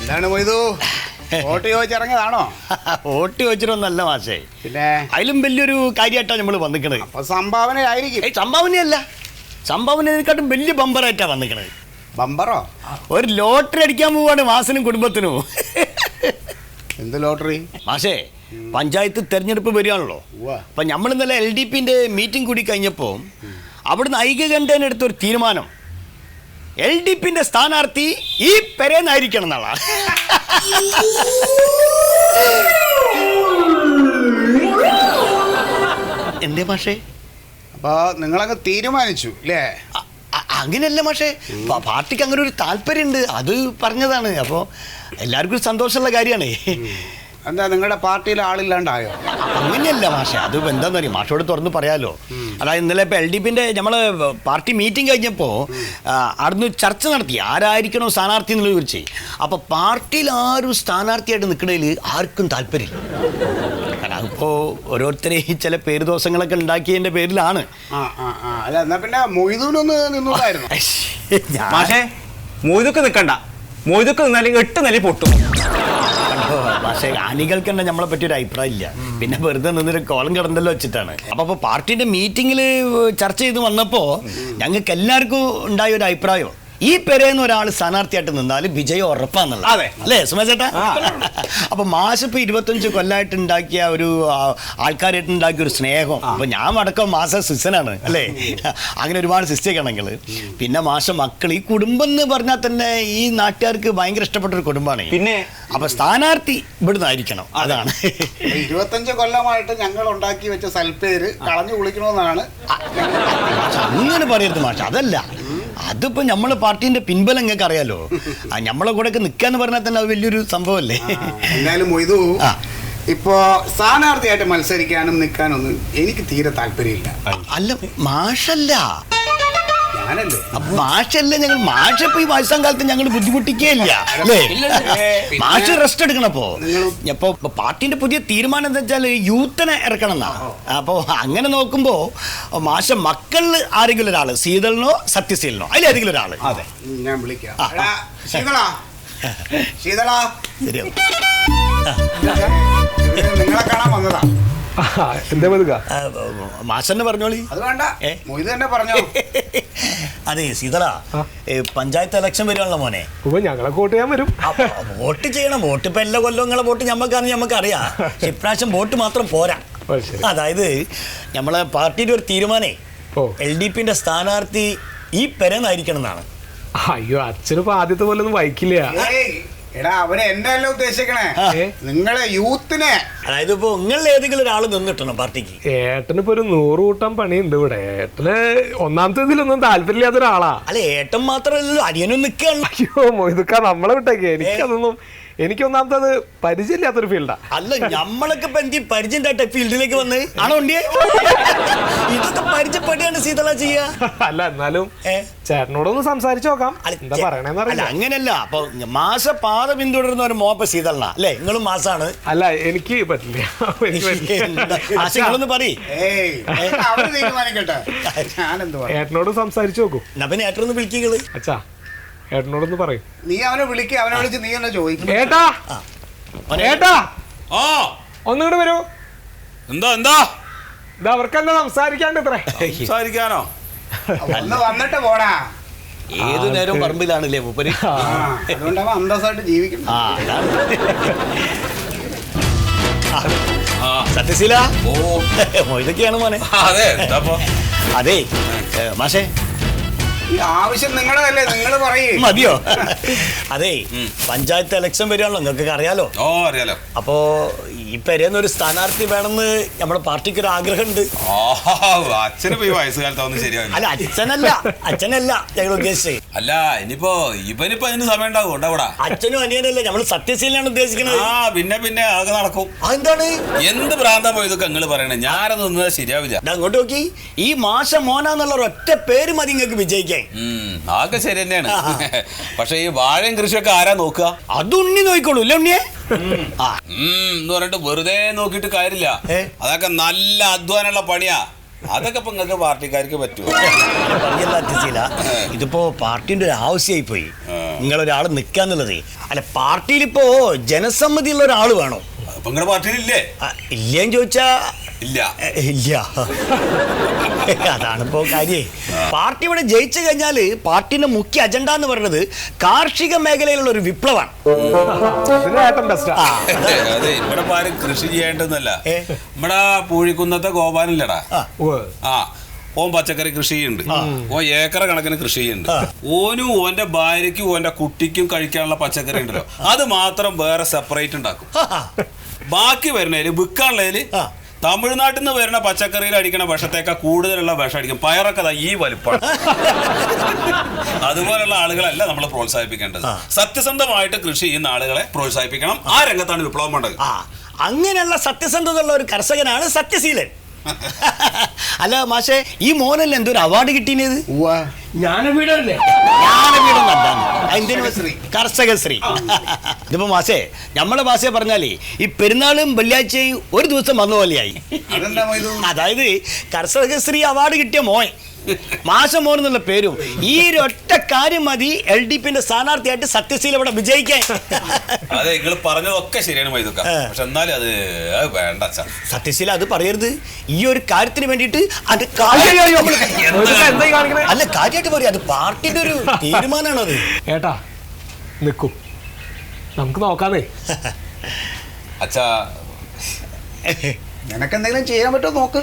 എന്താണ് Moidu vote ചോദിച്ചിറങ്ങിയതാണോ? Vote ചോദിച്ചിട്ടൊന്നല്ല മാഷേ, പിന്നെ അതിലും വലിയൊരു കാര്യമായിട്ടാണ് നമ്മൾ വന്നിക്കണത്. അപ്പൊ സംഭാവന ആയിരിക്കും. സംഭാവനയല്ല, സംഭാവനയെക്കാട്ടും വലിയ ബമ്പറായിട്ടാണ് വന്നിക്കണത്. ബമ്പറോ? ഒരു ലോട്ടറി അടിക്കാൻ പോവാണ് മാസനും കുടുംബത്തിനും. എന്ത് ലോട്ടറി? മാഷേ, പഞ്ചായത്ത് തെരഞ്ഞെടുപ്പ് വരികയാണല്ലോ. അപ്പൊ നമ്മൾ ഇന്നലെ LDPന്റെ മീറ്റിംഗ് കൂടി കഴിഞ്ഞപ്പോൾ അവിടുന്ന് ഐക്യകണ്ഠേനെടുത്തൊരു തീരുമാനം, LDPന്റെ സ്ഥാനാർത്ഥി ഈ പെരേന്നായിരിക്കണം എന്നുള്ള. എന്തേ മാഷേ? അപ്പൊ നിങ്ങളങ്ങ് തീരുമാനിച്ചു അല്ലേ? അങ്ങനെയല്ല മാഷേ, പാർട്ടിക്ക് അങ്ങനെ ഒരു താല്പര്യമുണ്ട്, അത് പറഞ്ഞതാണ്. അപ്പോൾ എല്ലാവർക്കും ഒരു സന്തോഷമുള്ള കാര്യമാണ്. എന്താ നിങ്ങളുടെ പാർട്ടിയിൽ ആളില്ലാണ്ടായോ? അങ്ങനെയല്ല മാഷേ, അത് എന്താണെന്ന് അറിയാം, മാഷോട് തുറന്ന് പറയാലോ. അതായത് ഇന്നലെ ഇപ്പോൾ LDPന്റെ നമ്മൾ പാർട്ടി മീറ്റിംഗ് കഴിഞ്ഞപ്പോൾ അവിടുന്ന് ചർച്ച നടത്തി ആരായിരിക്കണോ സ്ഥാനാർത്ഥി എന്നുള്ളത് കുറിച്ച്. അപ്പോൾ പാർട്ടിയിൽ ആരും സ്ഥാനാർത്ഥിയായിട്ട് നിൽക്കുന്നതിൽ ആർക്കും താല്പര്യമില്ല. കാരണം അതിപ്പോൾ ഓരോരുത്തരെ ചില പേര് ദോഷങ്ങളൊക്കെ ഉണ്ടാക്കിയതിൻ്റെ പേരിലാണ്. അല്ല എന്നാ പിന്നെ മൊയ്തൂനൊന്ന് നിന്നൂടായിരുന്നു. മാഷേ, മൊയ്തൊക്കെ നിൽക്കണ്ട, മൊയ്തൊക്കെ നിന്നാലും 8 നില പൊട്ടും. പക്ഷേ അണികൾക്ക് തന്നെ നമ്മളെ പറ്റി ഒരു അഭിപ്രായം ഇല്ല, പിന്നെ വെറുതെ നിന്നൊരു കോളം കിടന്നല്ലോ വെച്ചിട്ടാണ്. അപ്പോൾ പാർട്ടിന്റെ മീറ്റിങ്ങിൽ ചർച്ച ചെയ്ത് വന്നപ്പോൾ ഞങ്ങൾക്ക് എല്ലാവർക്കും ഉണ്ടായ ഒരു അഭിപ്രായം, ഈ പെരേന്ന് ഒരാൾ സ്ഥാനാർത്ഥിയായിട്ട് നിന്നാൽ വിജയം ഉറപ്പാന്നുള്ളത്. അതെ അല്ലേ സുമേഷ് ചേട്ടാ? അപ്പൊ മാഷ് ഇപ്പൊ 25 കൊല്ലമായിട്ട് ഉണ്ടാക്കിയ ഒരു ആൾക്കാരായിട്ട് ഉണ്ടാക്കിയ ഒരു സ്നേഹം, അപ്പൊ ഞാൻ അടക്കം മാസ സിസ്റ്റനാണ് അല്ലേ? അങ്ങനെ ഒരുപാട് സിസ്റ്റേക്കാണെങ്കിൽ പിന്നെ മാഷ മക്കൾ, ഈ കുടുംബം എന്ന് പറഞ്ഞാൽ തന്നെ ഈ നാട്ടുകാർക്ക് ഭയങ്കര ഇഷ്ടപ്പെട്ട ഒരു കുടുംബമാണ്. പിന്നെ അപ്പൊ സ്ഥാനാർത്ഥി ഇവിടുന്ന് ആയിരിക്കണം, അതാണ്. 25 കൊല്ലമായിട്ട് ഞങ്ങൾ ഉണ്ടാക്കി വെച്ച സൽപ്പേര് കളഞ്ഞു കുളിക്കണമെന്നാണ്. അങ്ങനെ പറയരുത് മാഷ, അതല്ല. അതിപ്പോ നമ്മളെ പാർട്ടിന്റെ പിൻബലം നിങ്ങൾക്ക് അറിയാലോ. നമ്മളെ കൂടെ ഒക്കെ നിൽക്കാന്ന് പറഞ്ഞാൽ തന്നെ അത് വലിയൊരു സംഭവമല്ലേ. എന്തായാലും മൊയ്തു, ഇപ്പോ സ്ഥാനാർത്ഥിയായിട്ട് മത്സരിക്കാനും നിൽക്കാനൊന്നും എനിക്ക് തീരെ താല്പര്യമില്ല. അല്ല മാഷല്ല, ഞാനല്ലേ മാഷല്ലേ ഞങ്ങൾ. മാഷ ഇപ്പൊ ഈ വയസ്സാം കാലത്ത് ഞങ്ങൾ ബുദ്ധിമുട്ടിക്കുകയില്ല അല്ലേ? മാഷ് റെസ്റ്റ് എടുക്കണപ്പോ. ഇപ്പൊ പാർട്ടിന്റെ പുതിയ തീരുമാനം എന്താ വെച്ചാൽ യൂത്തിനെ ഇറക്കണം എന്നാ. അപ്പൊ അങ്ങനെ നോക്കുമ്പോ മാഷ മക്കളിൽ ആരെങ്കിലും ഒരാള്, ശീതളിനോ സത്യശീലനോ അതിലേതെങ്കിലും ഒരാള്. അതെ, ഞാൻ വിളിക്കാം. ശീതളാ, ശരിയാവും. നിങ്ങളെ കാണാൻ വന്നതാ. എന്താ മാഷന്നെ പറഞ്ഞോളി. അത് വേണ്ട, മൊയ്തു തന്നെ പറഞ്ഞോ. അതെ ശീതള, പഞ്ചായത്ത് ഇലക്ഷൻ വരുവാണല്ലോ മോനെ. ഞങ്ങളെ വോട്ട് ചെയ്യാൻ വരും. വോട്ട് ചെയ്യണം. വോട്ട് ഇപ്പൊ എല്ലാ കൊല്ലവും നിങ്ങളെ വോട്ട് ഞമ്മക്കാണെന്ന് ഞമ്മക്കറിയാം. ഇപ്രാവശ്യം വോട്ട് മാത്രം പോരാ. അതായത് നമ്മളെ പാർട്ടിയുടെ ഒരു തീരുമാനേ LDPന്റെ സ്ഥാനാർത്ഥി ഈ പെരേന്നായിരിക്കണം എന്നാണ്. അയ്യോ, അച്ഛനിപ്പോ ആദ്യത്തെ പോലെ ഒന്നും വായിക്കില്ല. എടാ, അവരെ എന്നെ അല്ല ഉദ്ദേശിക്കണേ, നിങ്ങളെ യൂത്തിനെ. അതായത് ഇപ്പൊ നിങ്ങൾ ഏതെങ്കിലും ഒരാൾ നിന്നിട്ടണം പാർട്ടിക്ക്. ഏട്ടനിപ്പോ ഒരു 100 കൂട്ടം പണിയുണ്ട് ഇവിടെ. ഏട്ടന് ഒന്നാമത്തെ ഇതിലൊന്നും താല്പര്യമില്ലാത്ത ഒരാളാ. അല്ല ഏട്ടൻ മാത്രമല്ലല്ലോ, അടിയനും നിൽക്കുകയാണ്. അയ്യോ മൊയ്തുക്കാ, നമ്മളെ വിട്ടേക്ക്. എനിക്കൊന്നാമത്തത് പരിചയമില്ലാത്തൊരു ഫീൽഡാ. അല്ല നമ്മളൊക്കെ ഇപ്പൊ എന്ത് പരിചയം ഫീൽഡിലേക്ക് വന്ന് ആണോ ഉണ്ടിയെ? ഇതൊക്കെ പരിചയപ്പെടുകയാണ് സീതള ചെയ്യാ. അല്ല എന്നാലും ചേട്ടനോടൊന്ന് സംസാരിച്ചു നോക്കാം, എന്താ പറയണേന്ന് അറിയില്ല. അങ്ങനെയല്ല, അപ്പൊ മാസ പാത പിന്തുടരുന്ന ഒരു മോപ്പ സീതള അല്ലേ? നിങ്ങളും മാസാണ്. അല്ല എനിക്ക് പറ്റില്ല. നിങ്ങളൊന്ന് പറയ്. ഏട്ടനോട് സംസാരിച്ചു നോക്കൂ. പിന്നെ ഏട്ടനൊന്ന് വിളിക്കുകള്. അച്ഛാ, ഏട്ടനോടൊന്ന് പറയും. നീ അവനെ വിളിക്കുക, അവനെ വിളിച്ച് നീ എന്നെ ചോദിക്കും. ഏട്ടാ, ഏട്ടാ, ഒന്നുകൂടെ വരൂ. എന്താ എന്താ ഇത് അവർക്കെന്താ സംസാരിക്കാണ്ട് ഇത്ര സംസാരിക്കാനോ? ഒന്ന് വന്നിട്ട് പോടാ. ഏതു നേരം പറമ്പിലാണല്ലേ മൂപ്പര്. അതുകൊണ്ടാവും അന്തസ്സായിട്ട് ജീവിക്കണം. സത്യശീല, ഇതൊക്കെയാണ് മോനെ. അതെ മാഷേ, ഈ ആവശ്യം നിങ്ങളല്ലേ, നിങ്ങൾ പറയും. മതിയോ? അതെ, പഞ്ചായത്ത് ഇലക്ഷൻ വരികയാണല്ലോ, നിങ്ങൾക്കൊക്കെ അറിയാലോ. അറിയാലോ. അപ്പോ ഈ പെരേന്നൊരു സ്ഥാനാർത്ഥി വേണമെന്ന് നമ്മുടെ പാർട്ടിക്ക് ഒരു ആഗ്രഹമുണ്ട്. അച്ഛന് പോയി വയസ്സുകാലത്തൊന്നും ശരിയാവില്ല. അല്ല അച്ഛനല്ല ഞങ്ങൾ ഉദ്ദേശിച്ചത്. അല്ല ഇനിയിപ്പോ ഇവനിപ്പോ അതിന് സമയം ഉണ്ടാവും. അച്ഛനും അനിയനല്ലേ, നമ്മൾ സത്യശീലാണ് ഉദ്ദേശിക്കുന്നത്. പിന്നെ അതൊക്കെ നടക്കും. അതെന്താണ്? എന്ത് ഭ്രാന്താ പോയതൊക്കെ നിങ്ങൾ പറയണേ? ഞാനത് നിന്നത് ശരിയാവില്ല. അങ്ങോട്ട് നോക്കി, ഈ മാഷ മോനാന്നുള്ള ഒറ്റ പേര് മതി നിങ്ങൾക്ക് വിജയിക്കാൻ. അതൊക്കെ ശരി തന്നെയാണ്. പക്ഷെ ഈ വാഴയും കൃഷിയൊക്കെ ആരാ നോക്കുക? അത് ഉണ്ണി നോക്കിക്കോളൂ അല്ലേ ഉണ്ണിയെ? എന്ന് പറഞ്ഞിട്ട് വെറുതെ നോക്കിയിട്ട് കാര്യമില്ല. അതൊക്കെ നല്ല അധ്വാനമുള്ള പണിയാ. അതൊക്കെ ഇപ്പൊ നിങ്ങൾക്ക് പാർട്ടിക്കാർക്ക് പറ്റുമോ? പറഞ്ഞല്ല അധ്യക്ഷയില്ല, ഇതിപ്പോ പാർട്ടിന്റെ ഒരു ആവശ്യമായി പോയി നിങ്ങളൊരാൾ നിൽക്കാന്നുള്ളത്. അല്ല, പാർട്ടിയിലിപ്പോ ജനസമ്മതിയുള്ള ഒരാൾ വേണോ? അപ്പൊ നിങ്ങളുടെ പാർട്ടിയിലില്ലേ? ഇല്ലേന്ന് ചോദിച്ചാ ഇല്ല. ഇല്ല. അതാണിപ്പോ കാര്യേ. പാർട്ടി ഇവിടെ ജയിച്ചു കഴിഞ്ഞാല് പാർട്ടിന്റെ മുഖ്യ അജണ്ട എന്ന് പറയുന്നത് കാർഷിക മേഖലയിലുള്ള ഒരു വിപ്ലവമാണ്. അതെ, ഇവിടെ ആരും കൃഷി ചെയ്യേണ്ടതല്ല. ഇവിടെ പൂഴിക്കുന്നത്തെ ഗോപാലല്ലടാ, ഓൻ പച്ചക്കറി കൃഷി ചെയ്യുന്നുണ്ട്. ഓൻ ഏക്കറ കണക്കിന് കൃഷി ചെയ്യുന്നുണ്ട്. ഓനും ഓന്റെ ഭാര്യയ്ക്കും ഓന്റെ കുട്ടിക്കും കഴിക്കാനുള്ള പച്ചക്കറി ഉണ്ടല്ലോ, അത് മാത്രം വേറെ സെപ്പറേറ്റ് ഉണ്ടാക്കും. ബാക്കി വരുന്നതില് വിൽക്കാനുള്ളതില് തമിഴ്നാട്ടിൽ നിന്ന് വരുന്ന പച്ചക്കറിയിൽ അടിക്കണ വിഷത്തേക്കാൾ കൂടുതലുള്ള വിഷം അടിക്കും. പയറൊക്കെ ഈ വലുപ്പമാണ്. അതുപോലുള്ള ആളുകളല്ല നമ്മൾ പ്രോത്സാഹിപ്പിക്കേണ്ടത്. സത്യസന്ധമായിട്ട് കൃഷി ചെയ്യുന്ന ആളുകളെ പ്രോത്സാഹിപ്പിക്കണം. ആ രംഗത്താണ് വിപ്ലവം വേണ്ടത്. അങ്ങനെയുള്ള സത്യസന്ധതയുള്ള ഒരു കർഷകനാണ് സത്യശീലൻ. അല്ല മാഷെ, ഈ മോനല്ലേ എന്തൊരു അവാർഡ് കിട്ടിയത്? ജ്ഞാനപീഠമല്ലേ? കർഷകശ്രീ. ഇതിപ്പോ മാഷെ, നമ്മളെ ഭാഷയെ പറഞ്ഞാലേ ഈ പെരുന്നാളും വെള്ളിയാഴ്ചയും ഒരു ദിവസം വന്ന പോലെയായി. അതായത് കർഷകശ്രീ അവാർഡ് കിട്ടിയ മോൻ, മാഷമോൻ എന്നുള്ള പേരും ഈ ഒരു ഒറ്റ കാര്യം മതി LDPന്റെ സ്ഥാനാർത്ഥിയായിട്ട് സത്യശീല ഇവിടെ വിജയിക്കാൻ. അതെ, നിങ്ങൾ പറഞ്ഞതൊക്കെ ശരിയാണ് മൈദുക്ക, പക്ഷെ എന്നാലും അത് വേണ്ട. സത്യശീല അത് പറയരുത്. ഈ ഒരു കാര്യത്തിന് വേണ്ടിയിട്ട് അത് അല്ല, കാര്യമായിട്ട് പറയാം, അത് പാർട്ടിയുടെ ഒരു തീരുമാനമാണ്. അത് ഏട്ടാ നിക്കും, നമുക്ക് നോക്കാന്നേ. അച്ഛാ, നിനക്ക് എന്തെങ്കിലും ചെയ്യാൻ പറ്റുമോ നോക്ക്.